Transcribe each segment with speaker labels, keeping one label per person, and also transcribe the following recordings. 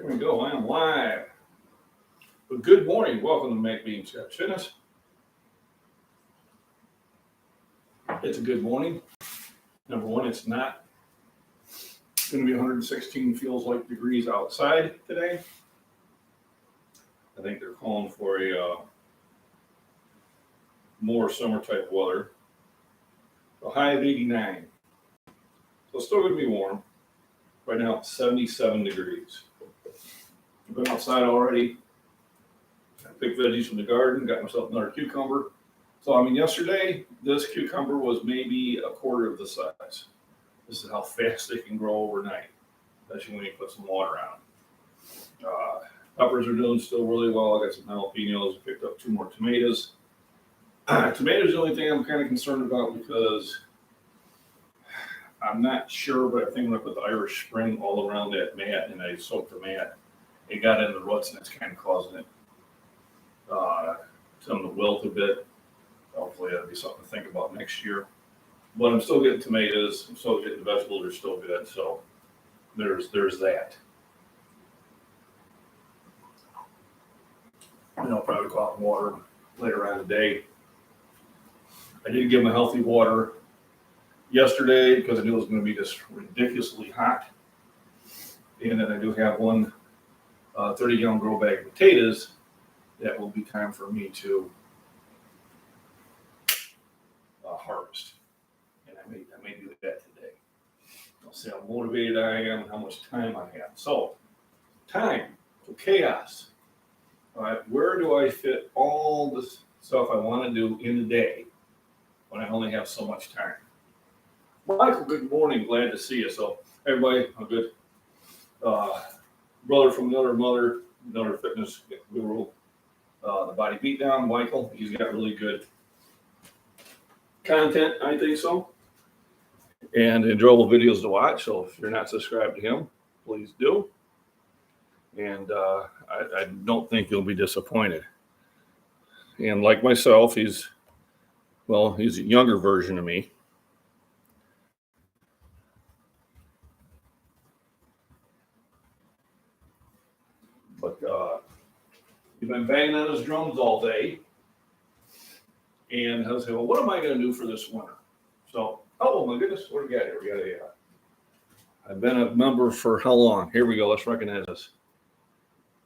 Speaker 1: There we go. I am live. But good morning. Welcome to MacBean Scott Fitness. It's a good morning. Number one, it's not going to be 116 feels like degrees outside today. I think they're calling for a more summer type weather. A high of 89. So it's still going to be warm. Right now it's 77 degrees. I've been outside already. I picked veggies from the garden, got myself another cucumber. So, I mean, yesterday, this cucumber was maybe a quarter of the size. This is how fast they can grow overnight, especially when you put some water on them. Peppers are doing still really well. I got some jalapenos, picked up 2 more tomatoes. Tomatoes are the only thing I'm kind of concerned about because I'm not sure, but I think when I put the Irish Spring all around that mat and I soaked the mat, it got in the roots and it's kind of causing it to wilt a bit. Hopefully that'll be something to think about next year. But I'm still getting tomatoes. I'm still getting vegetables. They're still good. So there's that. And I'll probably go out and water later on today. I did give them a healthy water yesterday because I knew it was going to be just ridiculously hot. And then I do have one 30-gallon grow bag of potatoes that will be time for me to harvest. And I may do that today. I'll see how motivated I am and how much time I have. So, time for chaos. All right, where do I fit all this stuff I want to do in a day when I only have so much time? Michael, good morning. Glad to see you. So, everybody, I'm good. Brother from another mother, another fitness guru, the Body Beatdown, Michael. He's got really good content, I think so, and enjoyable videos to watch. So if you're not subscribed to him, please do. And I don't think you'll be disappointed. And like myself, he's a younger version of me. But he's been banging on his drums all day. And I was saying, well, what am I going to do for this winter? So, oh my goodness, what do we got here? We got I've been a member for how long? Here we go. Let's recognize this.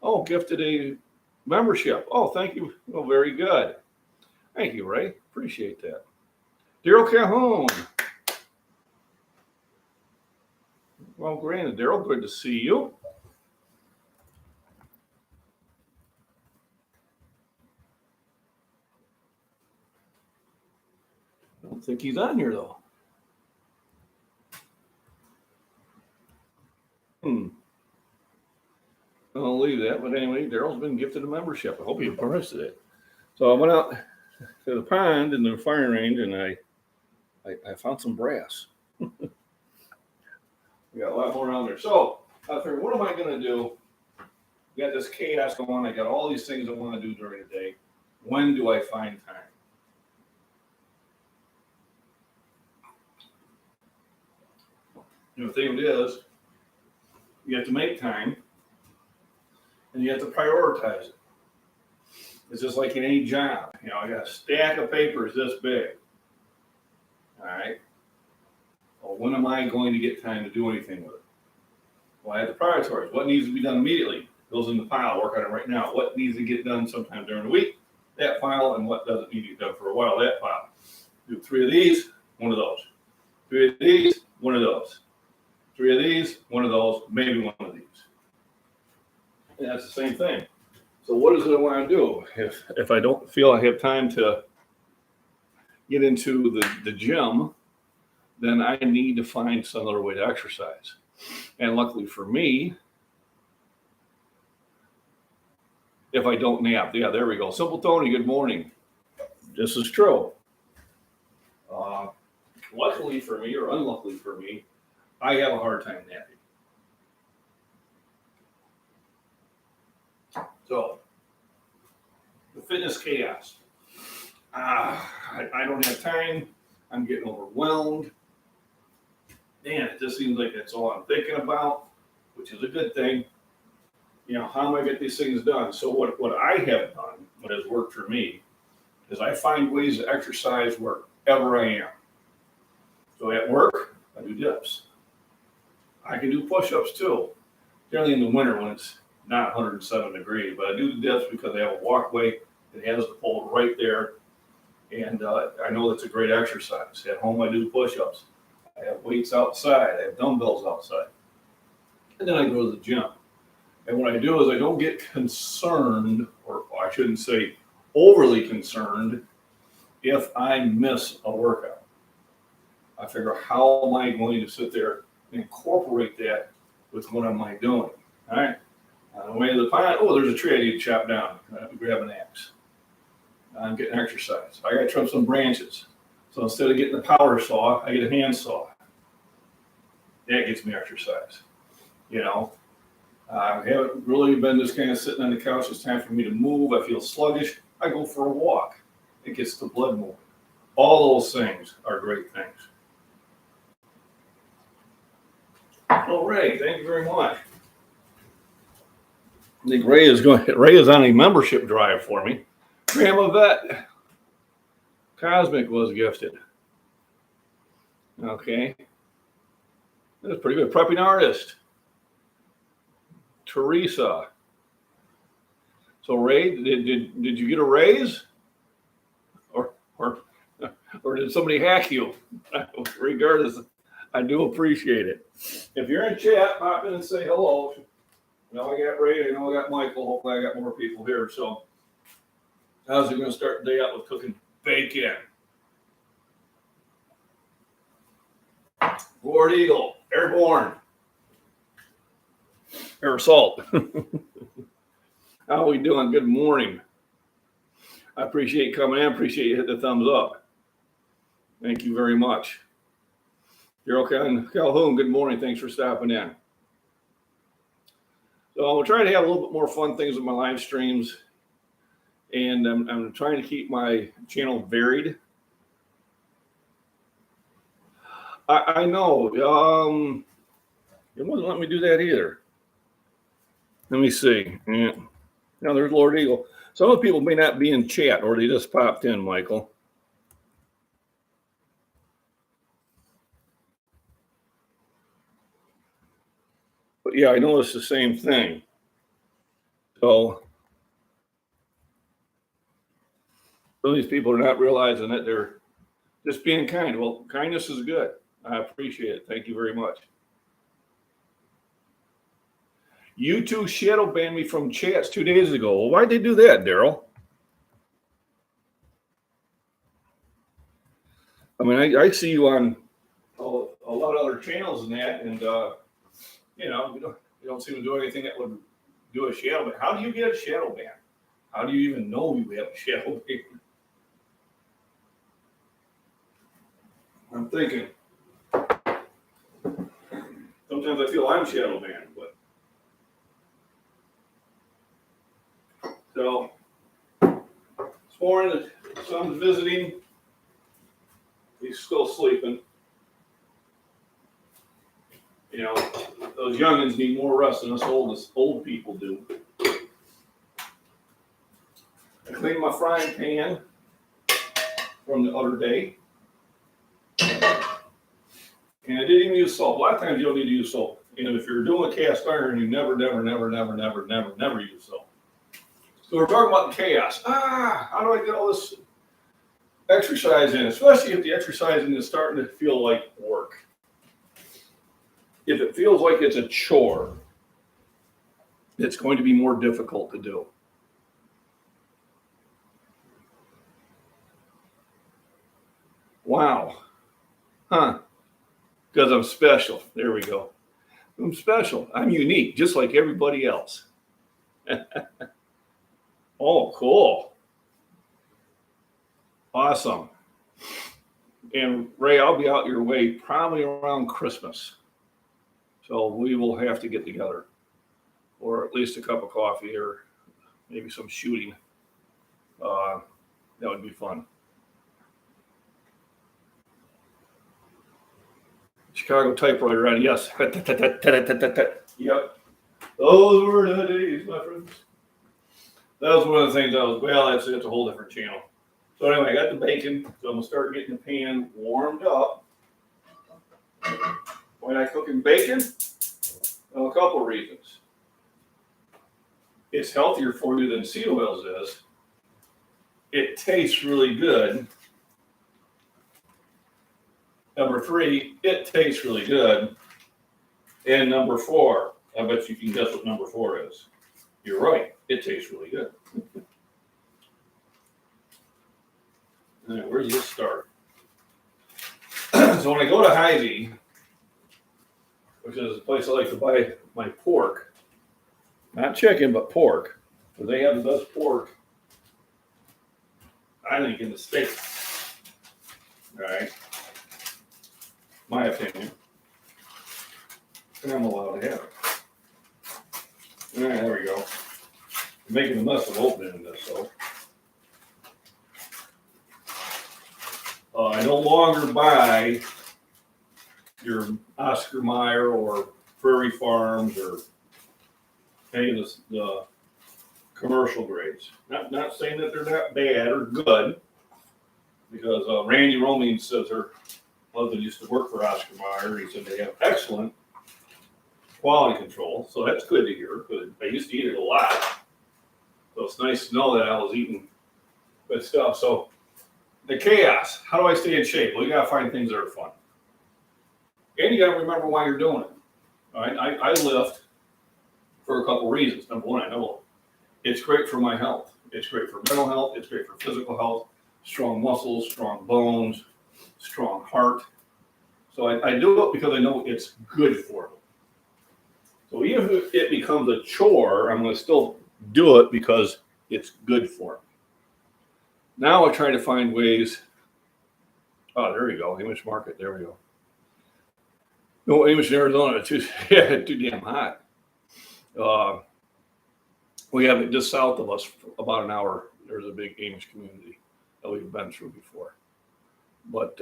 Speaker 1: Oh, gifted a membership. Oh, thank you. Oh, very good. Thank you, Ray. Appreciate that. Daryl Calhoun. Well, granted, Daryl, good to see you. I don't think he's on here, though. I'll leave that. But anyway, Daryl's been gifted a membership. I hope he impressed it. So I went out to the pond in the firing range, and I found some brass. We got a lot more on there. So I figured, what am I going to do? We got this chaos going on. I got all these things I want to do during the day. When do I find time? The thing is, you have to make time, and you have to prioritize it. It's just like in any job. I got a stack of papers this big. All right. Well, when am I going to get time to do anything with it? Well, I have to prioritize. What needs to be done immediately goes in the pile. Work on it right now. What needs to get done sometime during the week? That file. And what doesn't need to get done for a while? That file. Do 3 of these, 1 of those. 3 of these, 1 of those. 3 of these, 1 of those, maybe 1 of these. And that's the same thing. So what is it I want to do? If I don't feel I have time to get into the gym, then I need to find some other way to exercise. And luckily for me, if I don't nap, yeah, there we go. Simple Tony, good morning. This is true. Luckily for me, or unluckily for me, I have a hard time napping. So, the fitness chaos. I don't have time. I'm getting overwhelmed. Man, it just seems like that's all I'm thinking about, which is a good thing. how am I get these things done? So what I have done, what has worked for me, is I find ways to exercise wherever I am. So at work, I do dips. I can do push-ups too. Generally in the winter when it's not 107 degrees, but I do the dips because I have a walkway that has the pole right there, and I know that's a great exercise. At home, I do push-ups. I have weights outside. I have dumbbells outside, and then I go to the gym. And what I do is I don't get concerned, or I shouldn't say overly concerned, if I miss a workout. I figure, how am I going to sit there and incorporate that with what am I doing? All right. On the way to the pond, there's a tree I need to chop down. I grab an axe. I'm getting exercise. I got to trim some branches. So instead of getting a power saw, I get a hand saw. That gets me exercise. I haven't really been just kind of sitting on the couch. It's time for me to move. I feel sluggish. I go for a walk. It gets the blood moving. All those things are great things. Well, Ray, thank you very much. I think Ray is on a membership drive for me. Grandma Vet Cosmic was gifted. Okay. That's pretty good. Prepping artist. Teresa. So Ray, did you get a raise? Or did somebody hack you? Regardless, I do appreciate it. If you're in chat, pop in and say hello. I got Ray, I know I got Michael. Hopefully I got more people here. So how's it going to start the day out with cooking bacon? Lord Eagle, airborne. Air assault. How are we doing? Good morning. I appreciate you coming in. Appreciate you hitting the thumbs up. Thank you very much. Daryl Calhoun, good morning. Thanks for stopping in. So I'm trying to have a little bit more fun things with my live streams. And I'm trying to keep my channel varied. I know. It wasn't letting me do that either. Let me see. Yeah. Now there's Lord Eagle. Some of the people may not be in chat, or they just popped in, Michael. But yeah, I noticed the same thing. So some of these people are not realizing that they're just being kind. Well, kindness is good. I appreciate it. Thank you very much. YouTube shadow banned me from chats 2 days ago. Well, why'd they do that, Daryl? I mean, I see you on a lot of other channels and that, and you don't seem to do anything that would do a shadow ban. How do you get a shadow ban? How do you even know you have a shadow ban? I'm thinking. Sometimes I feel I'm shadow banned, but so this morning the son's visiting. He's still sleeping. Those youngins need more rest than us old people do. I cleaned my frying pan from the other day. And I didn't even use salt. A lot of times you don't need to use salt. If you're doing a cast iron, you never use salt. So we're talking about the chaos. How do I get all this exercise in? Especially if the exercising is starting to feel like work. If it feels like it's a chore, it's going to be more difficult to do. Wow. Because I'm special. There we go. I'm special. I'm unique, just like everybody else. Oh, cool. Awesome. And Ray, I'll be out your way probably around Christmas. So we will have to get together, or at least a cup of coffee, or maybe some shooting. That would be fun. Chicago typewriter on, yes. Yep. Those were the days, my friends. That was one of the things that's a whole different channel. So anyway, I got the bacon, so I'm gonna start getting the pan warmed up. Why am I cooking bacon? Well, a couple of reasons. It's healthier for you than seed oils is. It tastes really good. Number 3, it tastes really good. And number 4, I bet you can guess what number 4 is. You're right, it tastes really good. All right, where does this start? So when I go to Hy-Vee, which is a place I like to buy my pork, not chicken, but pork, because they have the best pork, I think, in the States. All right? My opinion. And I'm allowed to have it. All right, there we go. I'm making a mess of opening this, so. I no longer buy your Oscar Mayer or Prairie Farms or any of the commercial grades. Not saying that they're not bad or good, because Randy Romine says her husband used to work for Oscar Mayer. He said they have excellent quality control, so that's good to hear, because I used to eat it a lot. So it's nice to know that I was eating good stuff. So the chaos, how do I stay in shape? Well, you gotta find things that are fun. And you gotta remember why you're doing it. All right, I lift for a couple reasons. Number 1, I know it's great for my health. It's great for mental health. It's great for physical health. Strong muscles, strong bones, strong heart. So I do it because I know it's good for me. So even if it becomes a chore, I'm going to still do it because it's good for me. Now I try to find ways. Oh, there we go. Amish Market. There we go. No, Amish in Arizona. It's too damn hot. We have it just south of us, about an hour. There's a big Amish community that we've been through before. But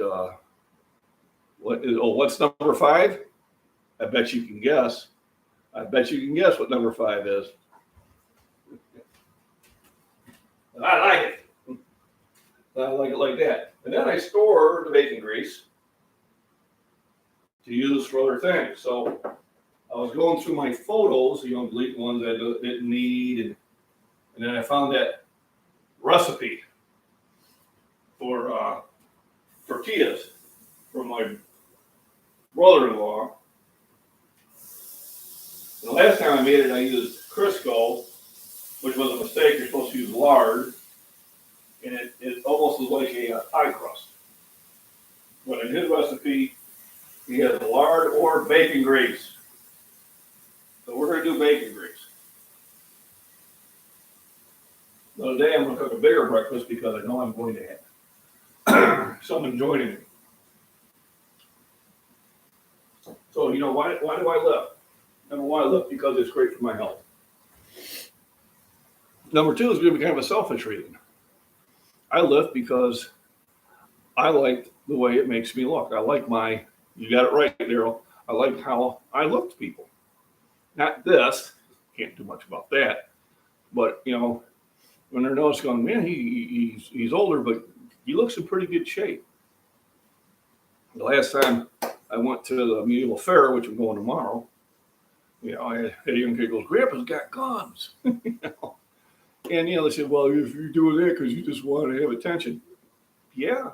Speaker 1: what's number 5? I bet you can guess. I bet you can guess what number 5 is. I like it. I like it like that. And then I store the bacon grease to use for other things. So I was going through my photos, delete ones I didn't need, and then I found that recipe for tortillas from my brother-in-law. The last time I made it, I used Crisco, which was a mistake. You're supposed to use lard, and it almost was like a pie crust. But in his recipe, he has lard or bacon grease. So we're going to do bacon grease. So today I'm going to cook a bigger breakfast because I know I'm going to have someone joining me. So, why do I lift? Number 1, I lift because it's great for my health. Number 2 is going to be kind of a selfish reason. I lift because I like the way it makes me look. I like you got it right, Daryl. I like how I look to people. Not this, can't do much about that. But, when they're noticing, going, man, he's older, but he looks in pretty good shape. The last time I went to the medieval fair, which I'm going tomorrow, I had a young kid goes, Grandpa's got guns. And, they said, well, if you're doing that because you just want to have attention. Yeah,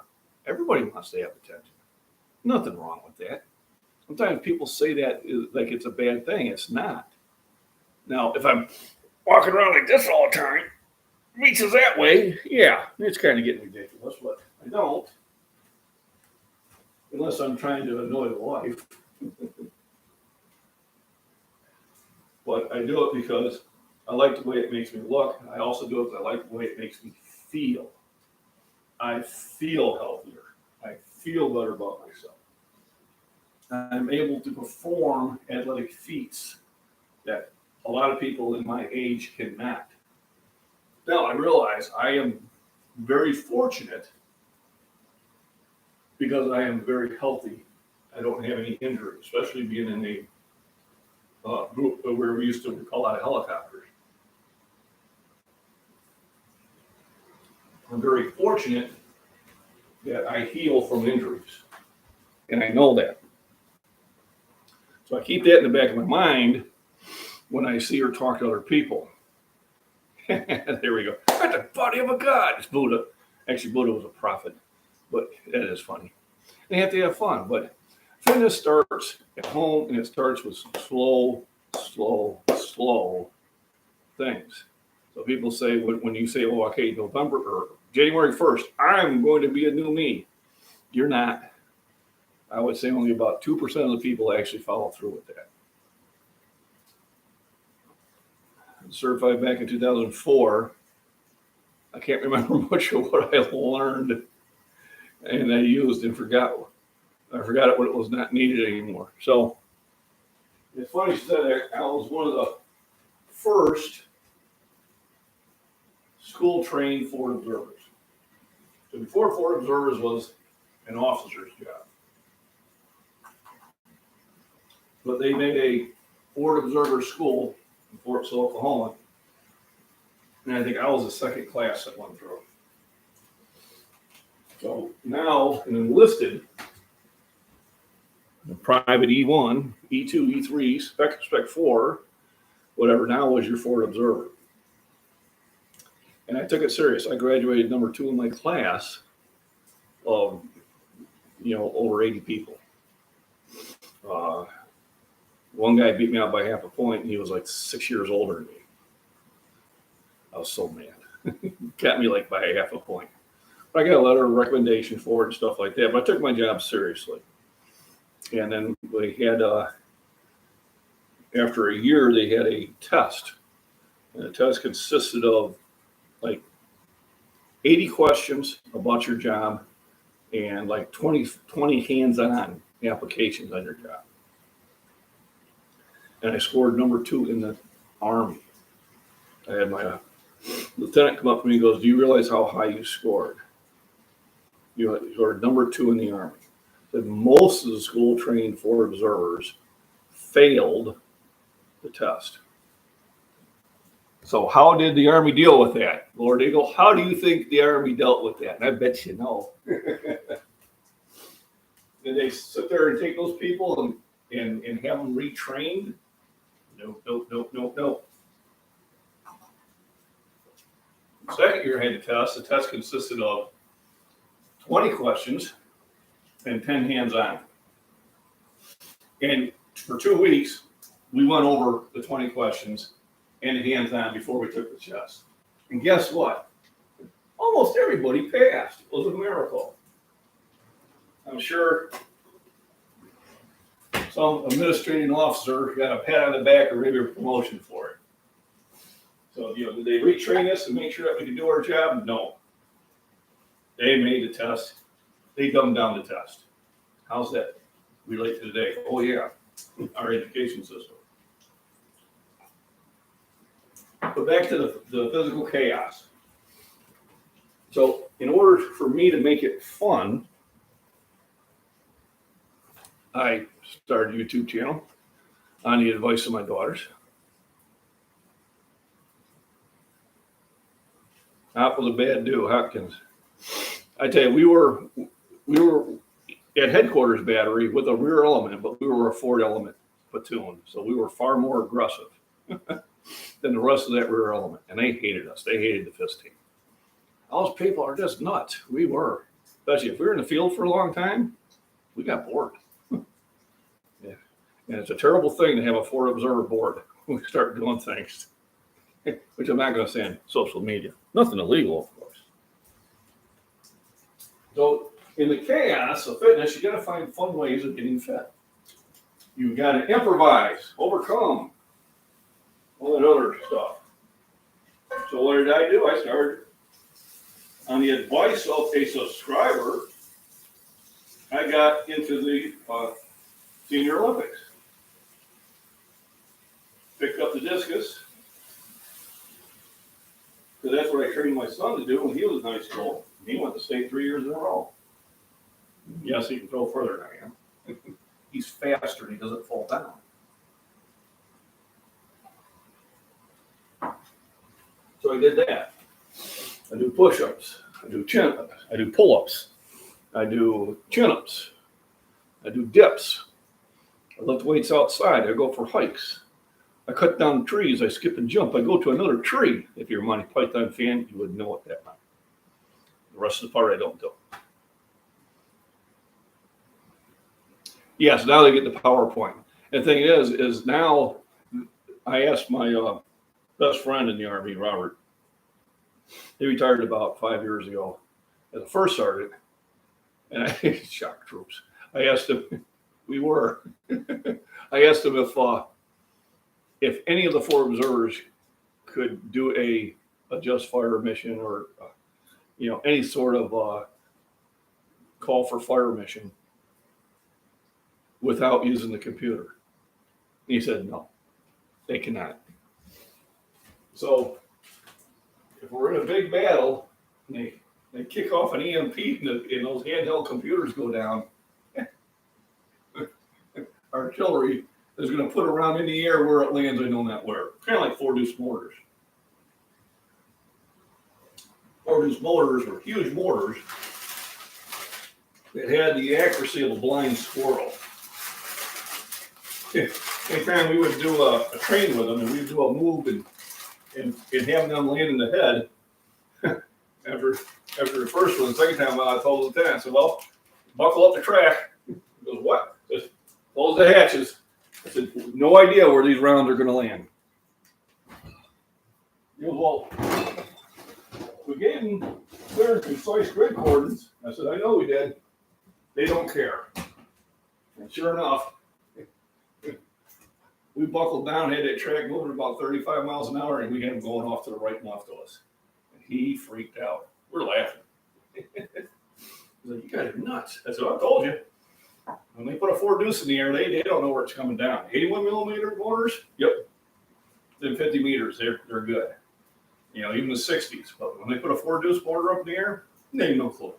Speaker 1: everybody wants to have attention. Nothing wrong with that. Sometimes people say that like it's a bad thing. It's not. Now, if I'm walking around like this all the time, reaches that way, yeah, it's kind of getting ridiculous, but I don't. Unless I'm trying to annoy the wife. But I do it because I like the way it makes me look. I also do it because I like the way it makes me feel. I feel healthier. I feel better about myself. I'm able to perform athletic feats that a lot of people in my age cannot. Now, I realize I am very fortunate because I am very healthy. I don't have any injuries, especially being in where we used to call out of helicopters. I'm very fortunate that I heal from injuries, and I know that. So I keep that in the back of my mind when I see or talk to other people. There we go. That's the body of a god. It's Buddha. Actually, Buddha was a prophet, but that is funny. They have to have fun, but fitness starts at home, and it starts with slow things. So people say, when you say, oh, okay, November or January 1st, I'm going to be a new me. You're not. I would say only about 2% of the people actually follow through with that. I'm certified back in 2004. I can't remember much of what I learned and I used and forgot. I forgot it when it was not needed anymore. So it's funny you said that. I was one of the first school trained Ford observers. So before Ford observers was an officer's job. But they made a Ford observer school in Fort Sill, Oklahoma. And I think I was the second class that went through. So now an enlisted, private E1, E2, E3, Spec 4, whatever now was your Ford observer. And I took it serious. I graduated number 2 in my class of, over 80 people. One guy beat me out by half a point, and he was like 6 years older than me. I was so mad. Got me like by half a point. But I got a letter of recommendation for it and stuff like that. But I took my job seriously. And then we had, after a year, they had a test. And the test consisted of like 80 questions about your job and like 20 hands-on applications on your job. And I scored number 2 in the Army. I had my lieutenant come up to me and goes, do you realize how high you scored? You scored number 2 in the Army. That most of the school trained Ford observers failed the test. So how did the Army deal with that? Lord Eagle, how do you think the Army dealt with that? And I bet you know. Did they sit there and take those people and have them retrained? No. Second year I had the test. The test consisted of 20 questions and 10 hands-on. And for 2 weeks, we went over the 20 questions and the hands-on before we took the test. And guess what? Almost everybody passed. It was a miracle. I'm sure some administrating officer got a pat on the back or maybe a promotion for it. So, did they retrain us and make sure that we could do our job? No. They made the test. They dumbed down the test. How's that relate to today? Oh, yeah, our education system. But back to the physical chaos. So in order for me to make it fun, I started a YouTube channel on the advice of my daughters. Hop was a bad dude, Hopkins. I tell you, we were at headquarters battery with a rear element, but we were a 4-element platoon, so we were far more aggressive than the rest of that rear element, and they hated us. They hated the FIST team. Those people are just nuts. We were, especially if we were in the field for a long time, we got bored. Yeah, and it's a terrible thing to have a Ford observer board when we start doing things, which I'm not going to say on social media. Nothing illegal, of course. So in the chaos of fitness, you got to find fun ways of getting fit. You got to improvise, overcome, all that other stuff. So what did I do? I started, on the advice of a subscriber, I got into the Senior Olympics. Picked up the discus, because that's what I trained my son to do when he was in high school. He went to state 3 years in a row. Yes, he can throw further than I am. He's faster and he doesn't fall down. we did that. I do push-ups. I do chin-ups. I do pull-ups. I do chin-ups. I do dips. I lift weights outside. I go for hikes. I cut down trees. I skip and jump. I go to another tree. If you're a Monty Python fan, you would know what that meant. The rest of the part I don't do. Yes, now they get the PowerPoint. And the thing is now I asked my best friend in the Army, Robert. He retired about 5 years ago as a first sergeant, and I shock troops. I asked him, I asked him if any of the 4 observers could do a just fire mission or any sort of call for fire mission without using the computer. And he said no, they cannot. So if we're in a big battle and they kick off an EMP and those handheld computers go down, artillery is going to put a round in the air where it lands, I know not where. Kind of like 4-deuce mortars. 4-deuce mortars were huge mortars that had the accuracy of a blind squirrel. Anytime we would do a train with them and we'd do a move and have them land in the head, after the first one, the second time I told the lieutenant, I said, well, buckle up the track. He goes, what? Just close the hatches. I said, no idea where these rounds are going to land. He goes, well, we gave them clear and concise grid coordinates. I said, I know we did. They don't care. And sure enough, we buckled down, had that track moving about 35 miles an hour, and we had him going off to the right and left of us. And he freaked out. We're laughing. He's like, you guys are nuts. I said, I told you. When they put a 4-deuce in the air, they don't know where it's coming down. 81 millimeter mortars, yep. Then 50 meters, they're good. Even the 60s. But when they put a 4-deuce mortar up in the air, they have no clue.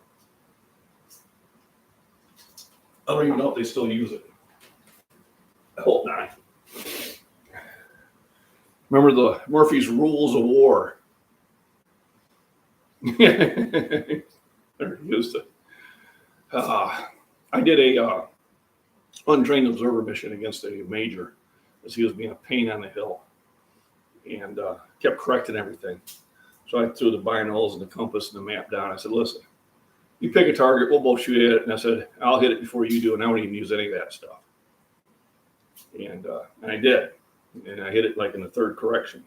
Speaker 1: I don't even know if they still use it. I hope not. Remember the Murphy's Rules of War? They're used to. I did a untrained observer mission against a major as he was being a pain on the hill and kept correcting everything. So I threw the binoculars and the compass and the map down. I said, listen, you pick a target, we'll both shoot at it. And I said, I'll hit it before you do, and I don't even use any of that stuff. And I did. And I hit it like in the third correction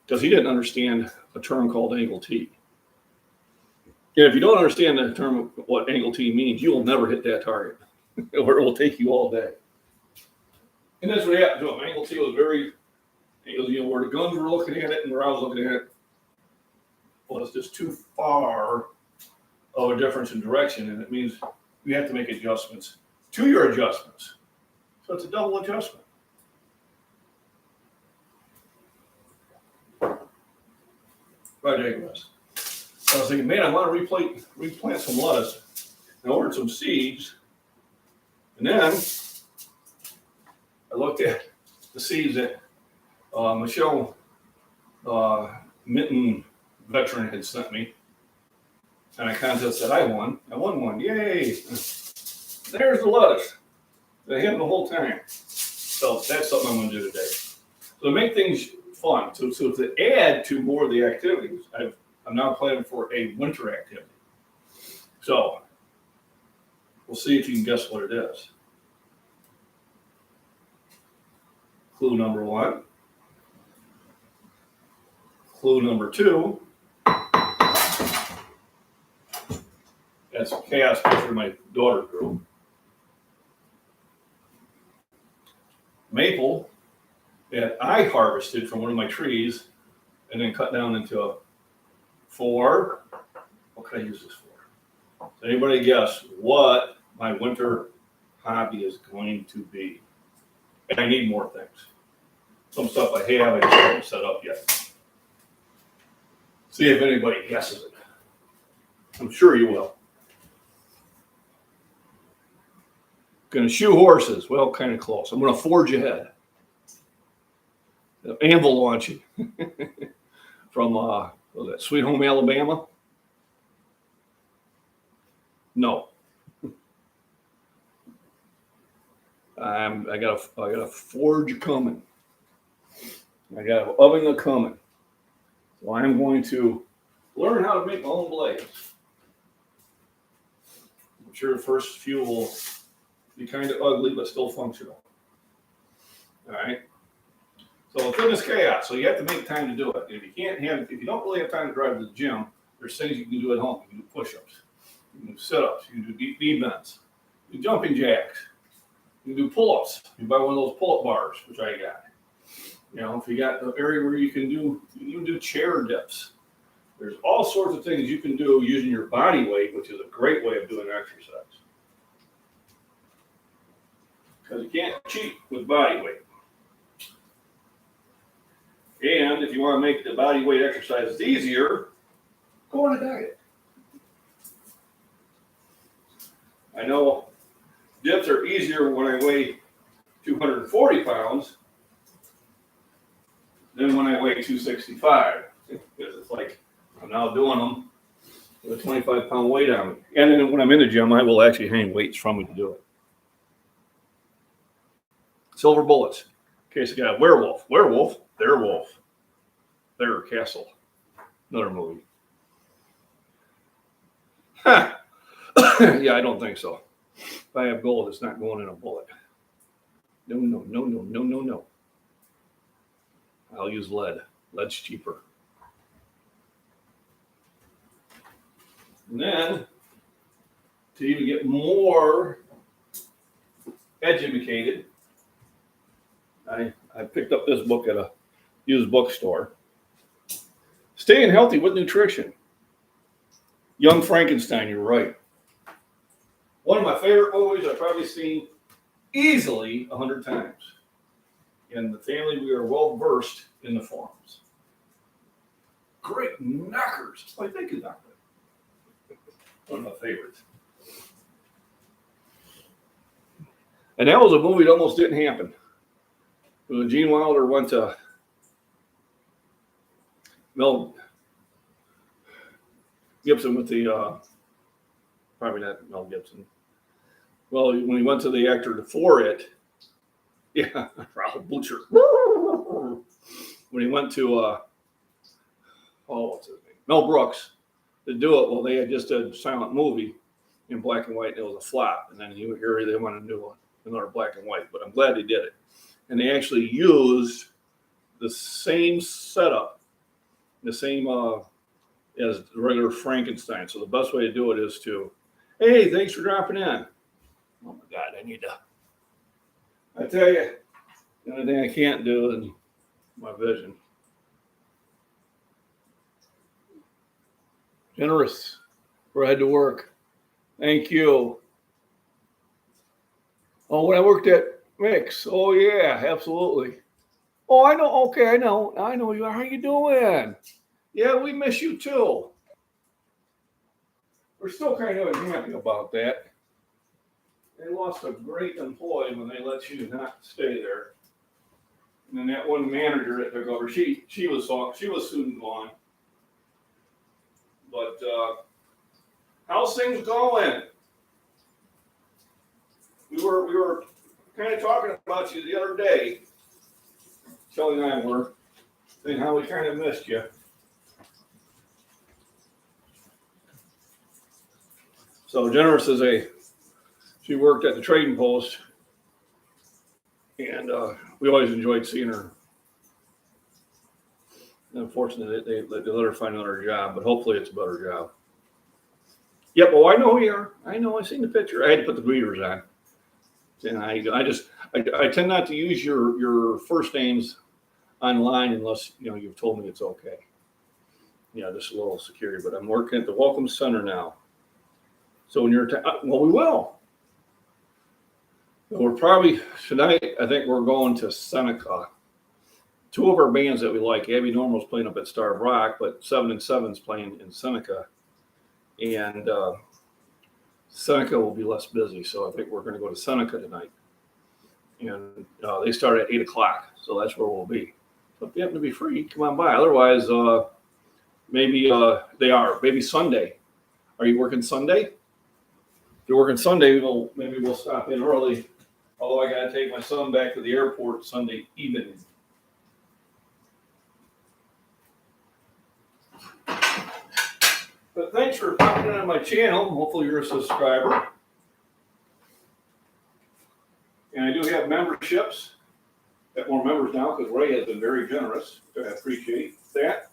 Speaker 1: because he didn't understand a term called angle T. And if you don't understand the term what angle T means, you will never hit that target or it will take you all day. And that's what happened to him. Angle T was where the guns were looking at it and where I was looking at it was just too far of a difference in direction. And it means you have to make adjustments to your adjustments. So it's a double adjustment. I digress. I was thinking, man, I want to replant some lettuce. I ordered some seeds, and then I looked at the seeds that Michelle Minton veteran had sent me, and I contested. I won one. Yay! There's the lettuce. I had the whole time. So that's something I'm going to do today. So to make things fun, so to add to more of the activities, I'm now planning for a winter activity. So we'll see if you can guess what it is. Clue number 1. Clue number 2. That's a chaos picture my daughter drew. Maple that I harvested from one of my trees and then cut down into what can I use this for? Does anybody guess what my winter hobby is going to be? And I need more things. Some stuff I have, I just haven't set up yet. See if anybody guesses it. I'm sure you will. Gonna shoe horses. Well, kind of close. I'm gonna forge ahead. Anvil launching from was that Sweet Home Alabama? No. I got a forge coming. I got an oven coming. So I'm going to learn how to make my own blades. I'm sure the first few will be kind of ugly, but still functional. All right. So fitness chaos. So you have to make time to do it. If you don't really have time to drive to the gym, there's things you can do at home. You can do push-ups, you can do sit-ups, you can do deep knee bends, you can do jumping jacks, you can do pull-ups. You can buy one of those pull-up bars, which I got. You know, if you got an area where you can do chair dips. There's all sorts of things you can do using your body weight, which is a great way of doing exercise. Because you can't cheat with body weight. And if you want to make the body weight exercises easier, go on a diet. I know dips are easier when I weigh 240 pounds than when I weigh 265. Because it's like I'm now doing them with a 25-pound weight on me. And then when I'm in the gym, I will actually hang weights from me to do it. Silver bullets. In case you got a werewolf. Their wolf. Their castle. Another movie. Huh. Yeah, I don't think so. If I have gold, it's not going in a bullet. No. I'll use lead. Lead's cheaper. And then, to even get more educated, I picked up this book at a used bookstore. Staying Healthy with Nutrition. Young Frankenstein, you're right. One of my favorite movies I've probably seen easily 100 times. In the family, we are well versed in the forms. Great knockers. I think it's not good. One of my favorites. And that was a movie that almost didn't happen. When Gene Wilder went to Mel Gibson with the, probably not Mel Gibson. Well, when he went to the actor for it, yeah, Raoul Butcher. When he went to, what's his name? Mel Brooks to do it, well, they had just did a silent movie in black and white, and it was a flop. And then here they wanted to do another black and white, but I'm glad they did it. And they actually used the same setup, the same as the regular Frankenstein. So the best way to do it is to, hey, thanks for dropping in. Oh my God, I tell you, the only thing I can't do is my vision. Generous. We're head to work. Thank you. Oh, when I worked at Mix. Oh, yeah, absolutely. Oh, I know. Okay, I know you. How you doing? Yeah, we miss you too. We're still kind of unhappy about that. They lost a great employee when they let you not stay there. And then that one manager that took over, she was soon gone. But how's things going? We were kind of talking about you the other day. Kelly and I were saying how we kind of missed you. So Generous she worked at the Trading Post, and we always enjoyed seeing her. And unfortunately, they let her find another job, but hopefully it's a better job. Yep, I know who you are. I know, I seen the picture. I had to put the greeters on. And I tend not to use your first names online unless you've told me it's okay. Yeah, just a little security. But I'm working at the Welcome Center now. So when you're well, we will. We're probably tonight. I think we're going to Seneca. Two of our bands that we like. Abby Normal's playing up at Starved Rock, but 7 and 7's playing in Seneca, and Seneca will be less busy. So I think we're going to go to Seneca tonight, and they start at 8:00, so that's where we'll be. So if you happen to be free, come on by. Otherwise, Maybe they are. Maybe Sunday. Are you working Sunday? If you're working Sunday, maybe we'll stop in early. Although I got to take my son back to the airport Sunday evening. But thanks for popping on my channel. Hopefully you're a subscriber. And I do have memberships. Got more members now because Ray has been very generous. I appreciate that.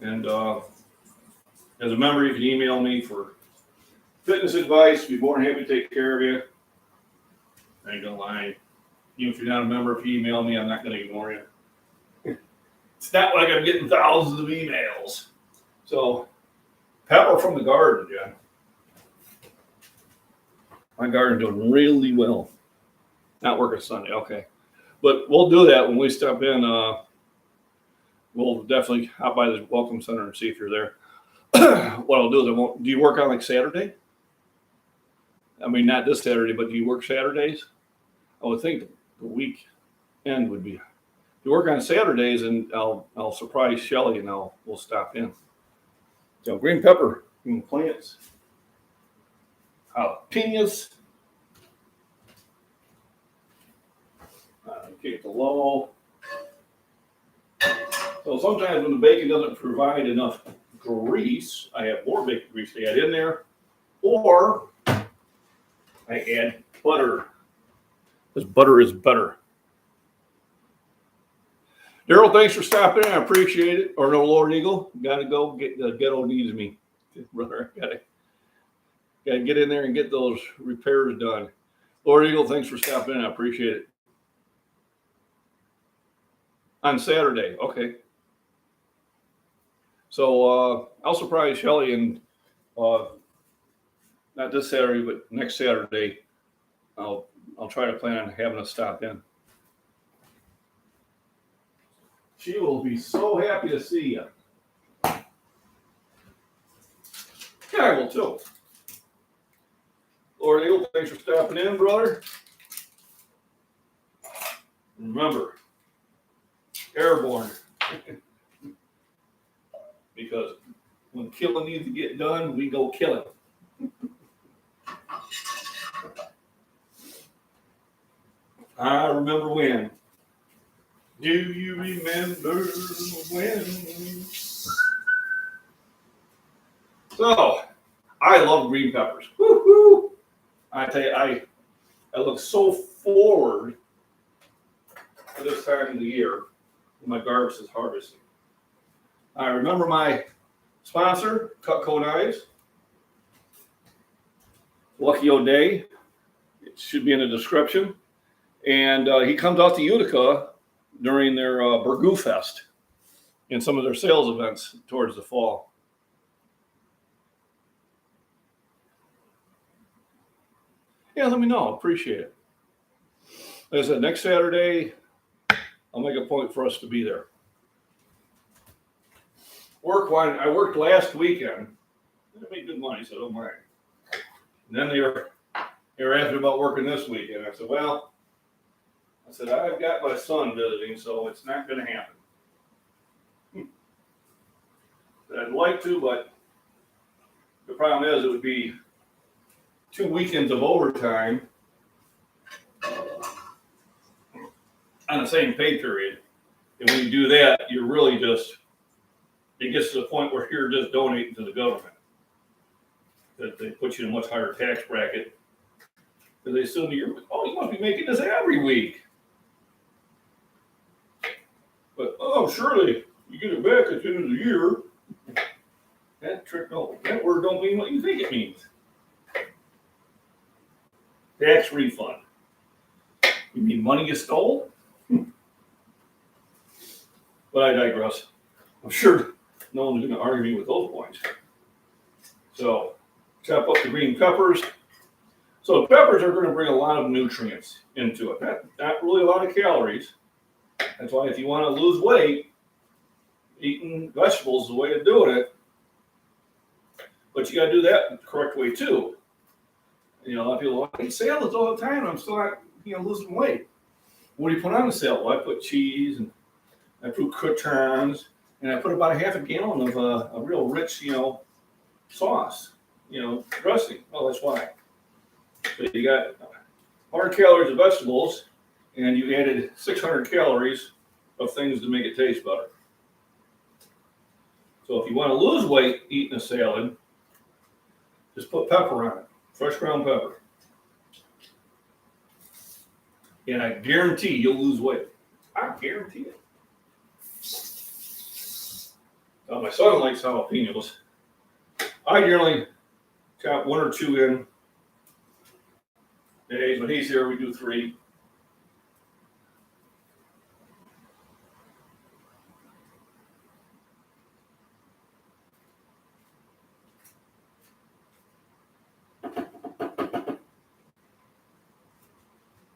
Speaker 1: And as a member, you can email me for fitness advice. Be more than happy to take care of you. I ain't gonna lie. Even if you're not a member, if you email me, I'm not gonna ignore you. It's not like I'm getting thousands of emails. So, pepper from the garden, Jen. My garden's doing really well. Not working Sunday, okay. But we'll do that when we step in. We'll definitely hop by the Welcome Center and see if you're there. What I'll do is do you work on like Saturday? I mean, not this Saturday, but do you work Saturdays? I would think the weekend would be. If you work on Saturdays, and I'll surprise Shelly and we'll stop in. So green pepper, green plants, jalapenos. Keep the low. So sometimes when the bacon doesn't provide enough grease, I have more bacon grease to add in there, or I add butter, because butter is better. Daryl, thanks for stopping in. I appreciate it. Or no, Lord Eagle, gotta go. The ghetto needs me, brother. Gotta get in there and get those repairs done. Lord Eagle, thanks for stopping in. I appreciate it. On Saturday, okay. So I'll surprise Shelly and not this Saturday, but next Saturday. I'll try to plan on having us stop in. She will be so happy to see you. Yeah, I will too. Lord Eagle, thanks for stopping in, brother. Remember, airborne. Because when killing needs to get done, we go kill it. I remember when. Do you remember when? So, I love green peppers. Woo-hoo! I tell you, I look so forward to this time of the year when my garbage is harvesting. I remember my sponsor, Cutco Knives, Lucky O'Day. It should be in the description. And he comes out to Utica during their Burgoo Fest and some of their sales events towards the fall. Yeah, let me know. Appreciate it. Like I said, next Saturday, I'll make a point for us to be there. I worked last weekend. I made good money, so don't mind. And then they were asking about working this weekend. I said, I've got my son visiting, so it's not going to happen. I'd like to, but the problem is it would be 2 weekends of overtime on the same pay period. And when you do that, you're really it gets to the point where you're just donating to the government. That they put you in a much higher tax bracket. Because they assume you must be making this every week. But, surely you get it back at the end of the year. That word don't mean what you think it means. Tax refund. You mean money you stole? But I digress. I'm sure no one's going to argue me with those points. So, chop up the green peppers. So, peppers are going to bring a lot of nutrients into it. Not really a lot of calories. That's why if you want to lose weight, eating vegetables is the way to do it. But you got to do that the correct way too. A lot of people eat salads all the time. I'm still not, losing weight. What do you put on the salad? Well, I put cheese and I put croutons, and I put about a half a gallon of a real rich, sauce, dressing. Oh, that's why. So you got 100 calories of vegetables, and you added 600 calories of things to make it taste better. So if you want to lose weight eating a salad, just put pepper on it, fresh ground pepper. And I guarantee you'll lose weight. I guarantee it. My son likes jalapenos. I generally chop 1 or 2 in days. When he's here, we do 3.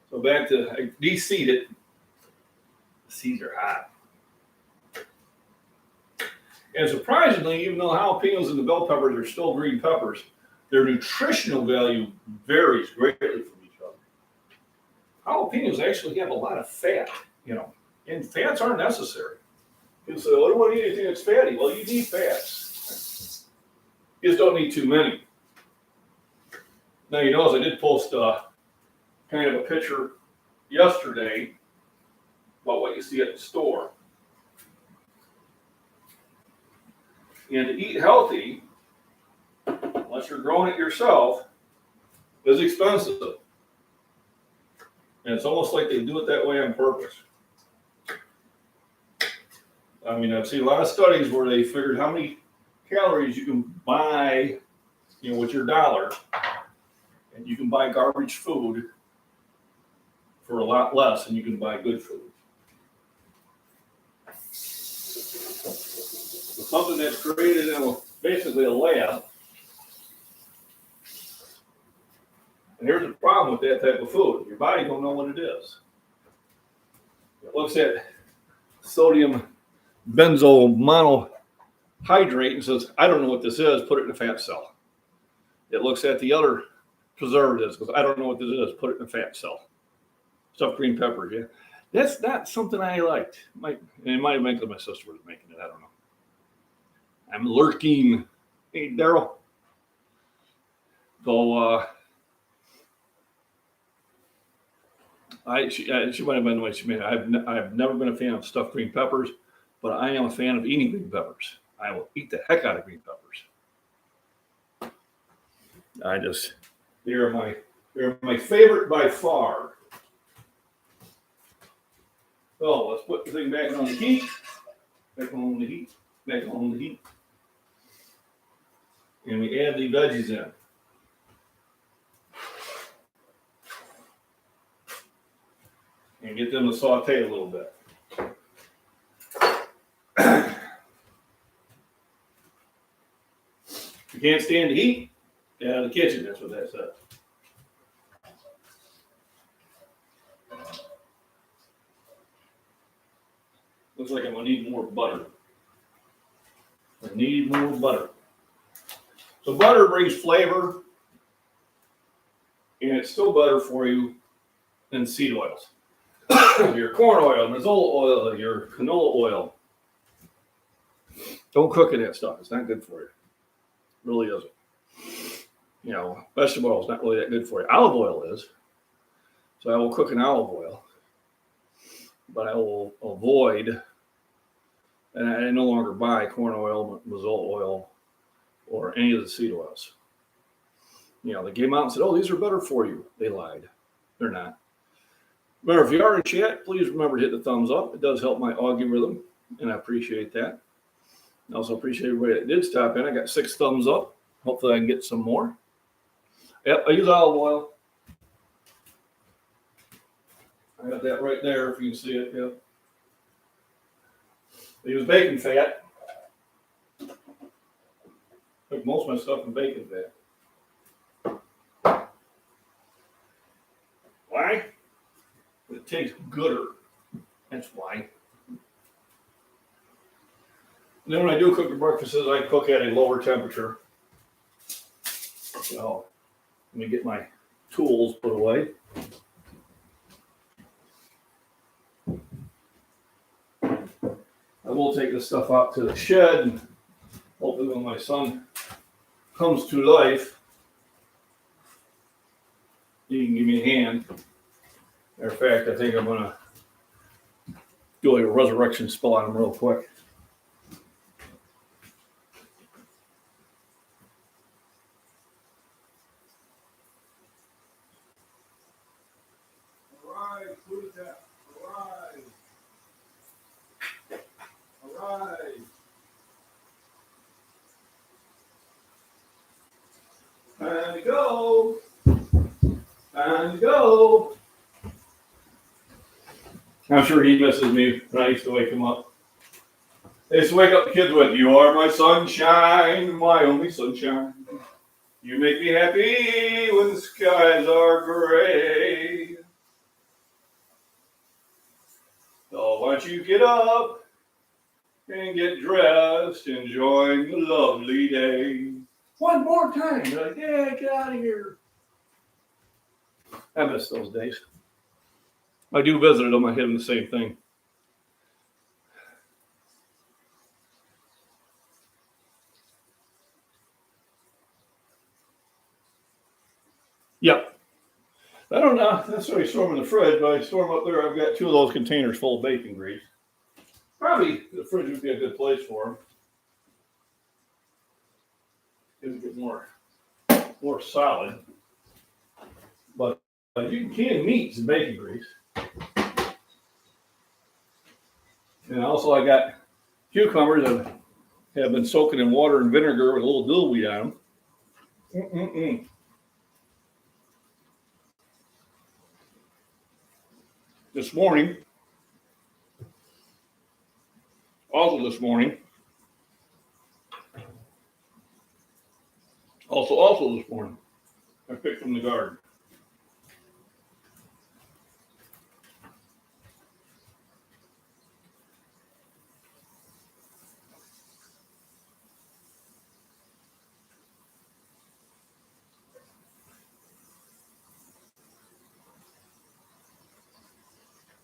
Speaker 1: So back to, I de-seed it. The seeds are hot. And surprisingly, even though jalapenos and the bell peppers are still green peppers, their nutritional value varies greatly from each other. Jalapenos actually have a lot of fat, and fats aren't necessary. People say, well, I don't want to eat anything that's fatty. Well, you need fats. You just don't need too many. Now, you notice I did post kind of a picture yesterday about what you see at the store. And to eat healthy, unless you're growing it yourself, is expensive. And it's almost like they do it that way on purpose. I mean, I've seen a lot of studies where they figured how many calories you can buy, with your dollar, and you can buy garbage food for a lot less than you can buy good food. Something that's created in basically a lab. And here's the problem with that type of food. Your body don't know what it is. It looks at sodium benzoyl monohydrate and says, I don't know what this is, put it in a fat cell. It looks at the other preservatives, goes, I don't know what this is, put it in a fat cell. Stuffed green peppers, yeah. That's not something I liked. It might have been because my sister was making it, I don't know. I'm lurking. Hey, Daryl. So, she might have been the way she made it. I've never been a fan of stuffed green peppers, but I am a fan of eating green peppers. I will eat the heck out of green peppers. They're my favorite by far. So let's put the thing back on the heat. Back on the heat. Back on the heat. And we add the veggies in. And get them to saute a little bit. If you can't stand the heat, get out of the kitchen. That's what that says. Looks like I'm going to need more butter. I need more butter. So butter brings flavor, and it's still better for you than seed oils. Your corn oil, mazola oil, your canola oil. Don't cook in that stuff. It's not good for you. It really isn't. Vegetable oil is not really that good for you. Olive oil is. So I will cook in olive oil. But I will avoid, and I no longer buy corn oil, mazola oil, or any of the seed oils. They came out and said, oh, these are better for you. They lied. They're not. Remember, if you are in chat, please remember to hit the thumbs up. It does help my algorithm, and I appreciate that. I also appreciate everybody that did stop in. I got 6 thumbs up. Hopefully I can get some more. Yep, I use olive oil. I got that right there if you can see it. Yep. I use bacon fat. Put most of my stuff in bacon fat. Why? It tastes gooder. That's why. And then when I do cook the breakfasts, I cook at a lower temperature. So let me get my tools put away. will take this stuff out to the shed, and hopefully when my son comes to life, he can give me a hand. Matter of fact, I think I'm gonna do like a resurrection spell on him real quick. Arise, Utica, arise. Arise. Time to go. Time to go. I'm sure he misses me when I used to wake him up. They used to wake up the kids with, "You are my sunshine, my only sunshine. You make me happy when the skies are gray. So why don't you get up and get dressed, enjoying the lovely day." One more time. They're like, "Yeah, get out of here." I miss those days. I do visit them. I hit them the same thing. Yep. I don't necessarily store them in the fridge, but I store them up there. I've got 2 of those containers full of bacon grease. Probably the fridge would be a good place for them. It'll get more solid. But you can can meats in bacon grease. And also I got cucumbers that have been soaking in water and vinegar with a little dillweed on them. This morning, also this morning, I picked from the garden.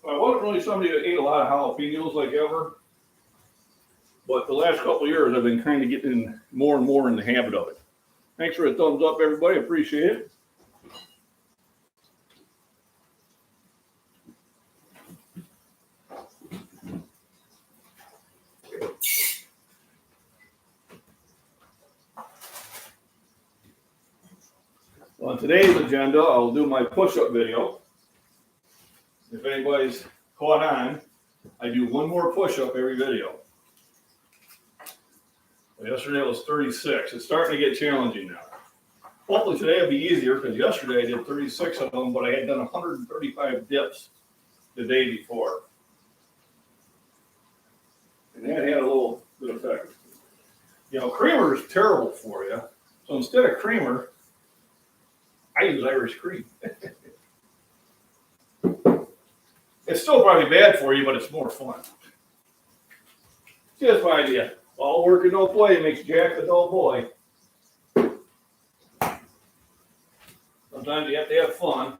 Speaker 1: I wasn't really somebody that ate a lot of jalapenos like ever, but the last couple of years I've been kind of getting more and more in the habit of it. Thanks for a thumbs up, everybody. Appreciate it. On today's agenda, I'll do my push-up video. If anybody's caught on, I do 1 more push-up every video. Well, yesterday was 36. It's starting to get challenging now. Hopefully today will be easier because yesterday I did 36 of them, but I had done 135 dips the day before. And that had a little bit of effect. You know, creamer is terrible for you. So instead of creamer, I use Irish cream. It's still probably bad for you, but it's more fun. Just my idea. All work and no play makes Jack a dull boy. Sometimes you have to have fun.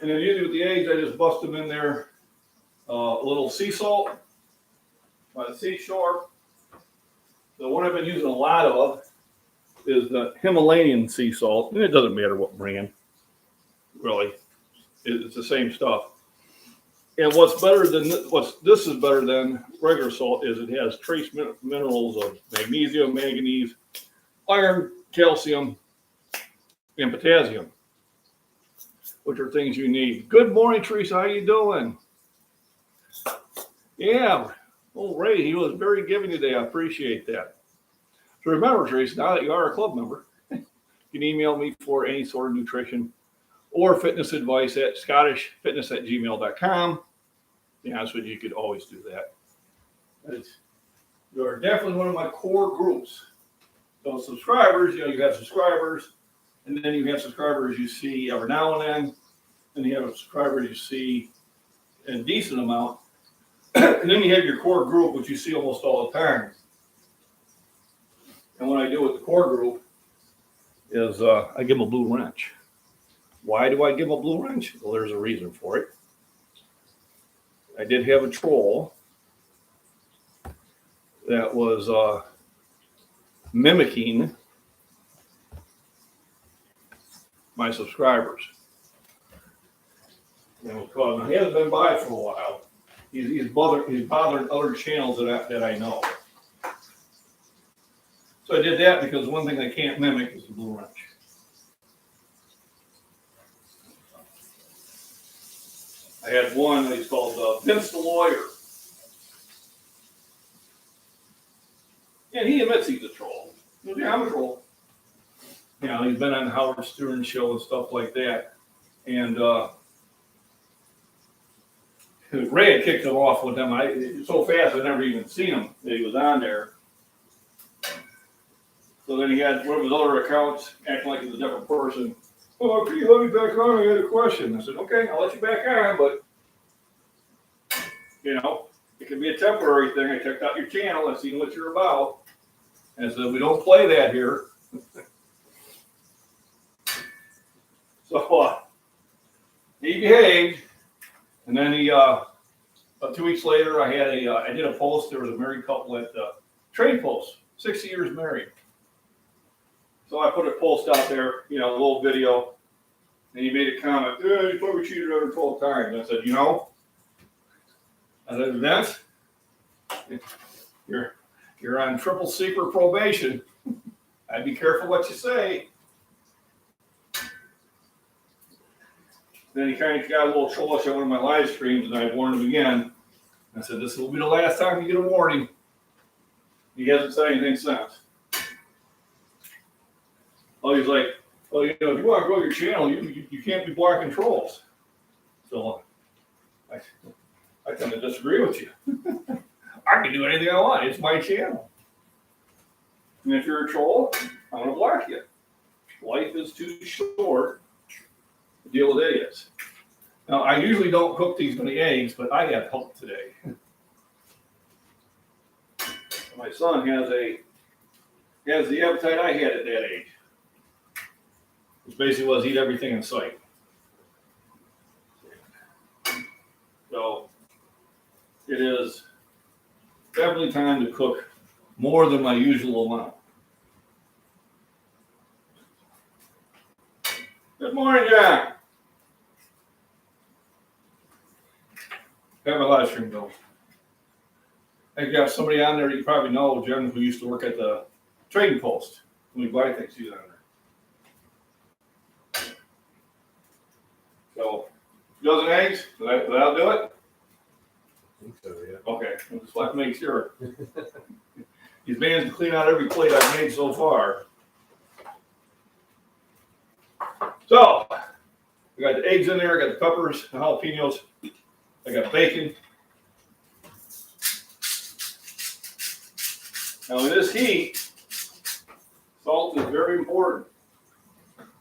Speaker 1: And then usually with the eggs, I just bust them in there. A little sea salt by the seashore. The one I've been using a lot of is the Himalayan sea salt. And it doesn't matter what brand, really. It's the same stuff. And this is better than regular salt is it has trace minerals of magnesium, manganese, iron, calcium, and potassium, which are things you need. Good morning, Teresa. How you doing? Yeah. Oh, Ray, he was very giving today. I appreciate that. So remember, Teresa, now that you are a club member, you can email me for any sort of nutrition or fitness advice at scottishfitness@gmail.com. To be honest with you, you could always do that. You are definitely one of my core groups. So subscribers, you have subscribers, and then you have subscribers you see every now and then, and you have subscribers you see in a decent amount, and then you have your core group, which you see almost all the time. And what I do with the core group is I give them a blue wrench. Why do I give them a blue wrench? Well, there's a reason for it. I did have a troll that was mimicking my subscribers. And because he hasn't been by for a while, he's bothered other channels that I know. So I did that because one thing I can't mimic is the blue wrench. I had one that he's called Vince the Lawyer. And he admits he's a troll. He goes, yeah, I'm a troll. You know, he's been on the Howard Stern show and stuff like that. And Ray had kicked him off with them. So fast I never even seen him that he was on there. So then he had one of his other accounts acting like he's a different person. Oh, can you let me back on? I had a question. I said, okay, I'll let you back on, but you know, it can be a temporary thing. I checked out your channel. I've seen what you're about. And I said, we don't play that here. So he behaved. And then he, about 2 weeks later, I did a post. There was a married couple at trade post, 60 years married. So I put a post out there, you know, a little video. And he made a comment, yeah, you probably cheated on her 12 times. And I said, you know, I said, Vince, you're on triple secret probation. I'd be careful what you say. Then he kind of got a little trollish on one of my live streams, and I warned him again. I said, this will be the last time you get a warning. He hasn't said anything since. Oh, he's like, well, you know, if you want to grow your channel, you can't be blocking trolls. So I tend to disagree with you. I can do anything I want. It's my channel. And if you're a troll, I'm going to block you. Life is too short to deal with idiots. Now, I usually don't cook these many eggs, but I have help today. My son has the appetite I had at that age. Which basically was eat everything in sight. So it is definitely time to cook more than my usual amount. Good morning, John. Have my live stream going. I've got somebody on there that you probably know, Jen, who used to work at the trading post. When we buy things, she's on there. So, dozen eggs, that'll do it?
Speaker 2: I think so, yeah.
Speaker 1: Okay, I'll just like to make sure. He's managed to clean out every plate I've made so far. So, I got the eggs in there, I got the peppers, the jalapenos, I got bacon. Now in this heat, salt is very important.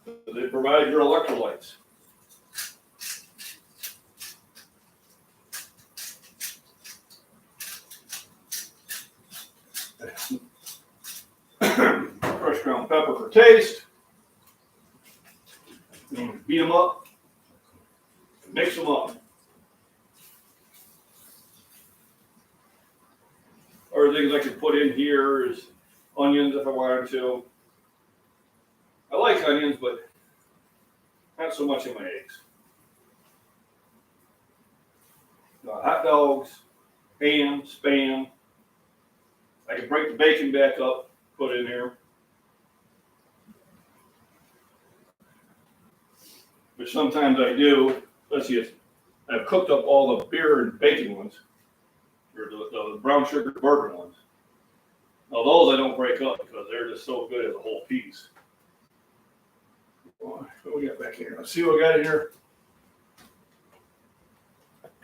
Speaker 1: They provide your electrolytes. Fresh ground pepper for taste. Beat them up. Mix them up. Other things I could put in here is onions if I wanted to. I like onions, but not so much in my eggs. Hot dogs, ham, Spam. I can break the bacon back up, put in here. Which sometimes I do, especially if I've cooked up all the beer and bacon ones, or the brown sugar bourbon ones. Now those I don't break up because they're just so good as a whole piece. What do we got back here? Let's see what we got in here.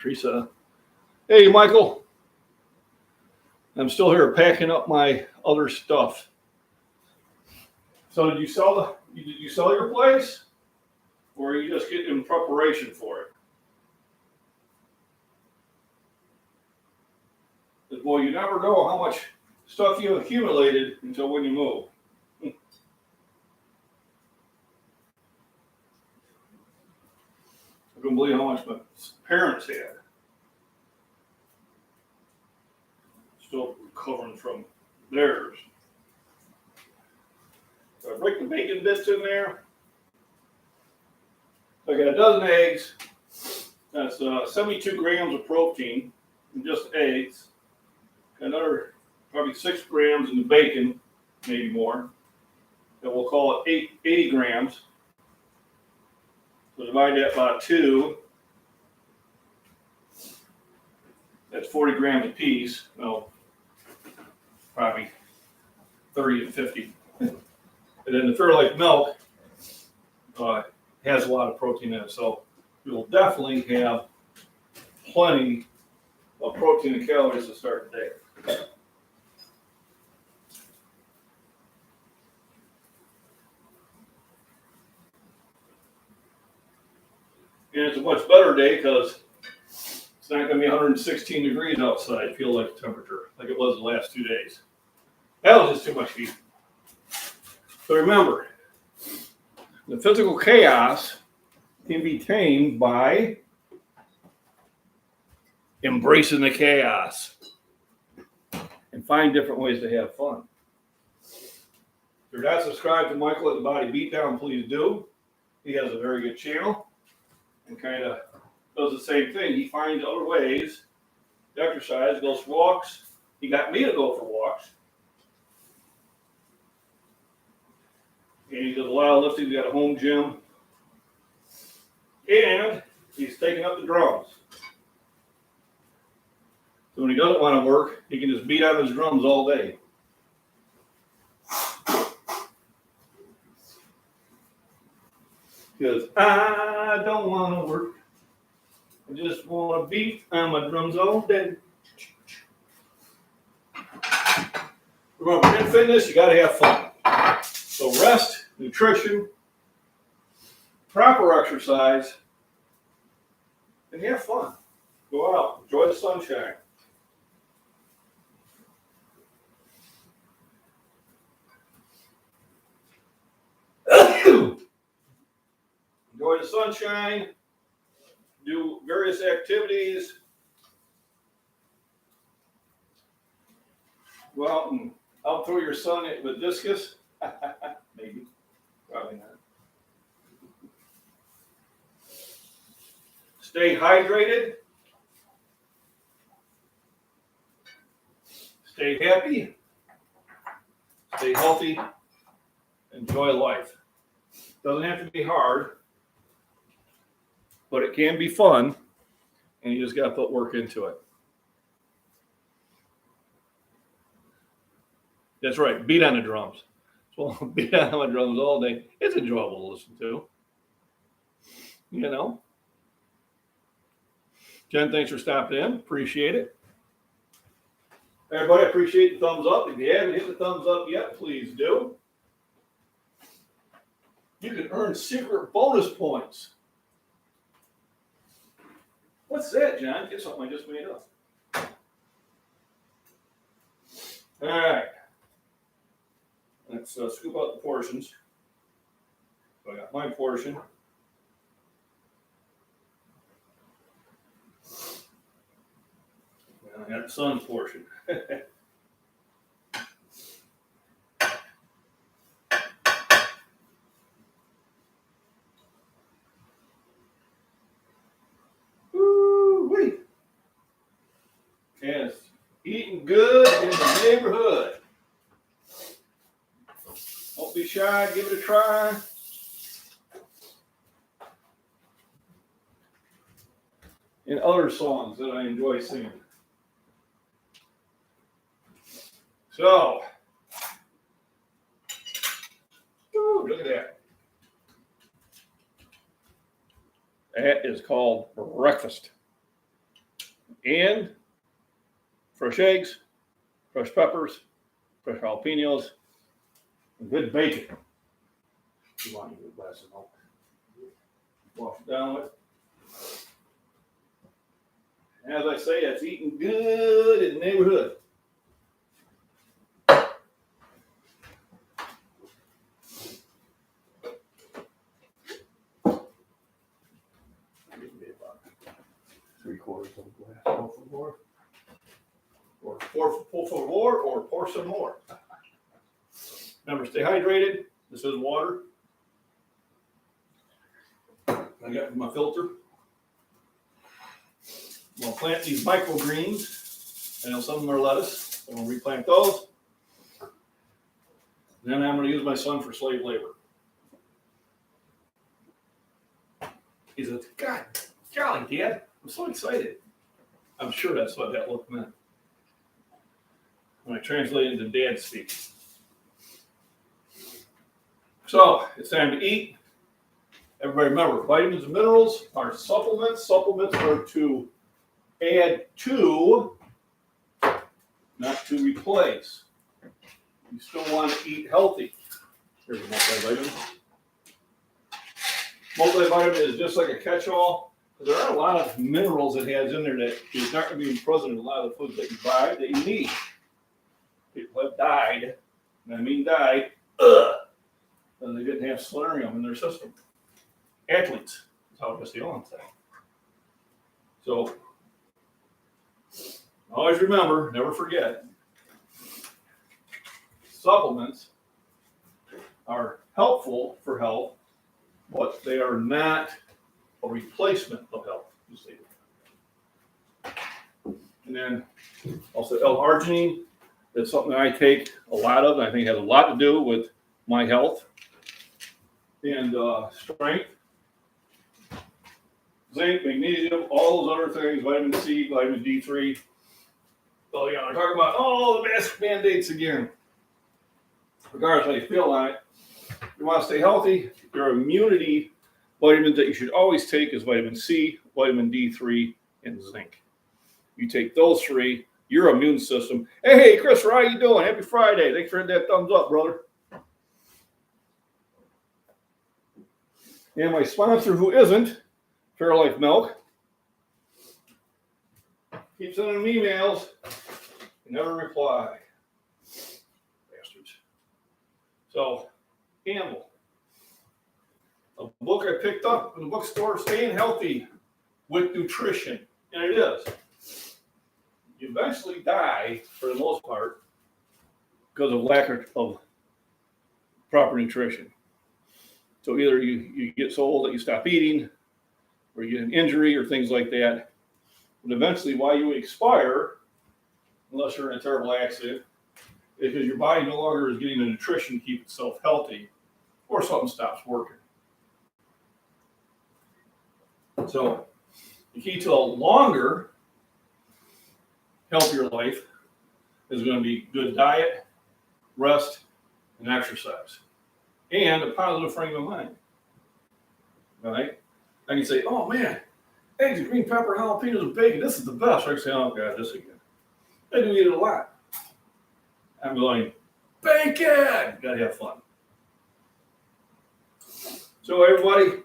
Speaker 1: Teresa. Hey, Michael. I'm still here packing up my other stuff. So did you sell your place? Or are you just getting in preparation for it? Because, boy, you never know how much stuff you accumulated until when you move. I couldn't believe how much my parents had. covering from theirs. So I break the bacon bits in there. So I got a dozen eggs. That's 72 grams of protein in just eggs. Another probably 6 grams in the bacon, maybe more. And we'll call it 80 grams. So divide that by 2. That's 40 grams a piece. Well, probably 30 to 50. And then the Fairlife milk has a lot of protein in it. So you'll definitely have plenty of protein and calories to start the day. And it's a much better day because it's not going to be 116 degrees outside, feel like temperature, like it was the last 2 days. That was just too much heat. So remember, the physical chaos can be tamed by embracing the chaos and find different ways to have fun. If you're not subscribed to Michael at the Body Beatdown, please do. He has a very good channel and kind of does the same thing. He finds other ways to exercise, goes for walks. He got me to go for walks. And he does a lot of lifting. He's got a home gym. And he's taking up the drums. So when he doesn't want to work, he can just beat on his drums all day. Because I don't want to work. I just want to beat on my drums all day. Remember, in fitness, you got to have fun. So rest, nutrition, proper exercise, and have fun. Go out, enjoy the sunshine. Enjoy the sunshine, do various activities, go out and outthrow your son with discus. Maybe, probably not. Stay hydrated. Stay happy. Stay healthy. Enjoy life. Doesn't have to be hard, but it can be fun, and you just got to put work into it. That's right. Beat on the drums. So beat on my drums all day. It's enjoyable to listen to. You know. Jen, thanks for stopping in. Appreciate it. Everybody, appreciate the thumbs up. If you haven't hit the thumbs up yet, please do. You can earn secret bonus points. What's that, John? Get something I just made up. All right. Let's scoop out the portions. So I got my portion. And I got the son's portion. Woo-wee. Yes, eating good in the neighborhood. Don't be shy, give it a try. And other songs that I enjoy singing. So, ooh, look at that. That is called breakfast. And fresh eggs, fresh peppers, fresh jalapenos, and good bacon. You want to get a glass of milk. Wash it down with. And as I say, it's eating good in the neighborhood. Maybe about 3/4 of a glass. Or Pour more or pour some more. Remember, stay hydrated. This is water. I got my filter. I'm going to plant these microgreens. I know some of them are lettuce. I'm going to replant those. Then I'm going to use my son for slave labor. He said, God, golly, Dad, I'm so excited. I'm sure that's what that look meant when I translated into Dad speak. So it's time to eat. Everybody remember, vitamins and minerals are supplements. Supplements are to add to, not to replace. You still want to eat healthy. Here's a multivitamin. Multivitamin is just like a catch-all. There are a lot of minerals it has in there that is not going to be present in a lot of the foods that you buy that you need. People have died, and I mean died, and they didn't have selenium in their system. Athletes, that's how it's the only thing. So, always remember, never forget, supplements are helpful for health, but they are not a replacement of health. You see. And then also L-arginine. That's something that I take a lot of. And I think it has a lot to do with my health and strength. Zinc, magnesium, all those other things, vitamin C, vitamin D3. Oh yeah, they're talking about the mask mandates again. Regardless of how you feel on it, if you want to stay healthy, your immunity vitamins that you should always take is vitamin C, vitamin D3, and zinc. You take those three, your immune system. Hey, Chris, how you doing? Happy Friday. Thanks for hitting that thumbs up, brother. And my sponsor, who isn't, Fairlife Milk, keep sending them emails. Never reply. Bastards. So, Campbell. A book I picked up in the bookstore, Staying Healthy with Nutrition. And it is. You eventually die, for the most part, because of lack of proper nutrition. So either you get so old that you stop eating, or you get an injury, or things like that. And eventually, why you expire, unless you're in a terrible accident, is because your body no longer is getting the nutrition to keep itself healthy, or something stops working. So the key to a longer, healthier life is going to be good diet, rest, and exercise, and a positive frame of mind. All right? I can say, oh man, eggs, green pepper, jalapenos, and bacon, this is the best. I can say, oh God, this again. I do eat it a lot. I'm going, bacon! Gotta have fun. So everybody,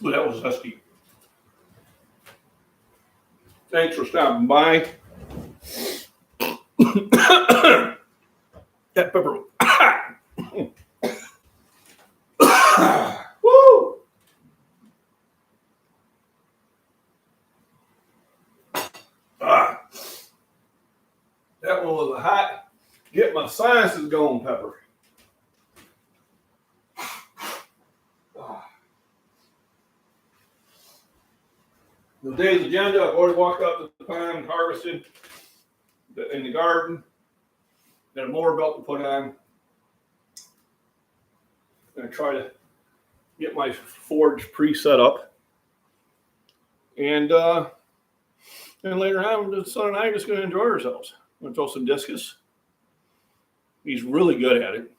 Speaker 1: Ooh, that was zesty. Thanks for stopping by. That pepper. Woo! That one was a hot, get my sinuses going pepper. The day's agenda, I've already walked out to the pond, harvested in the garden. Got a mower belt to put on. I'm going to try to get my forge pre-set up. And later on, the son and I are just going to enjoy ourselves. I'm going to throw some discus. He's really good at it.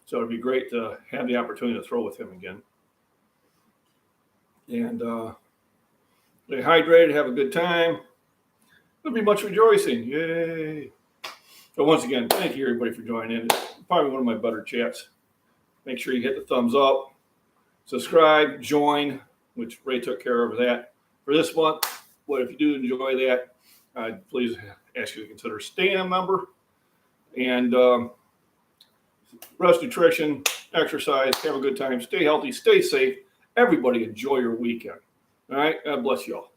Speaker 1: So it'd be great to have the opportunity to throw with him again. And stay hydrated, have a good time. There'll be much rejoicing. Yay. So once again, thank you everybody for joining in. It's probably one of my better chats. Make sure you hit the thumbs up, subscribe, join, which Ray took care of that for this month. But if you do enjoy that, please ask you to consider staying a member. And Rest Nutrition exercise, have a good time, stay healthy, stay safe. Everybody enjoy your weekend. All right. God bless you all.